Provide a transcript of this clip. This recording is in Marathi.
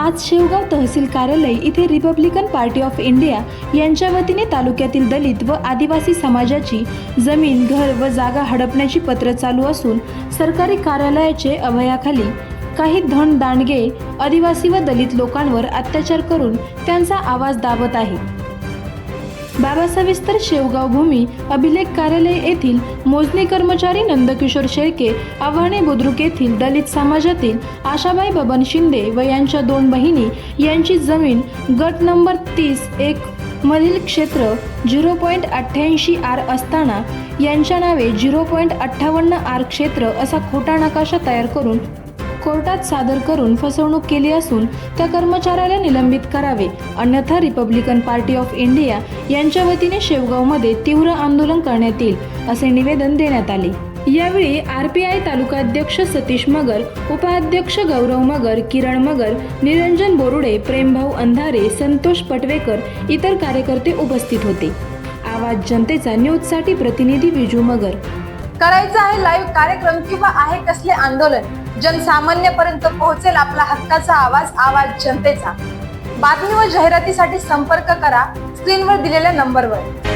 आज शेवगाव तहसील कार्यालय इथे रिपब्लिकन पार्टी ऑफ इंडिया यांच्या वतीने तालुक्यातील दलित व आदिवासी समाजाची जमीन, घर व जागा हडपण्याची पत्र चालू असून सरकारी कार्यालयाचे अभयाखाली काही धन दांडगे आदिवासी व दलित लोकांवर अत्याचार करून त्यांचा आवाज दाबत आहे। बाबासाविस्तर शेवगाव भूमी अभिलेख कार्यालय येथील मोजणी कर्मचारी नंदकिशोर शेळके आव्हाणे बुद्रुक येथील दलित समाजातील आशाबाई बबन शिंदे व यांच्या 2 बहिणी यांची जमीन गट नंबर 30-1 मधील क्षेत्र 0.88 आर असताना यांच्या नावे 0.58 आर क्षेत्र असा खोटा नकाशा तयार करून कोर्टात सादर करून फसवणूक केली असून त्या कर्मचाऱ्याला निलंबित करावे, अन्यथा रिपब्लिकन पार्टी ऑफ इंडिया यांच्या वतीने शेवगावमध्ये तीव्र आंदोलन करण्यात येईल असे निवेदन देण्यात आले। यावेळी आरपीआय तालुकाध्यक्ष सतीश मगर, उपाध्यक्ष गौरव मगर, किरण मगर, निरंजन बोरुडे, प्रेमभाऊ अंधारे, संतोष पटवेकर इतर कार्यकर्ते उपस्थित होते। आवाज जनतेचा न्यूजसाठी प्रतिनिधी विजू मगर। करायचं आहे लाईव्ह कार्यक्रम किंवा आहे कसले आंदोलन, जनसामान्यपर्यंत पोहोचेल आपला हक्काचा आवाज, आवाज जनतेचा। बातमी व जाहिरातीसाठी संपर्क करा स्क्रीनवर दिलेल्या नंबरवर।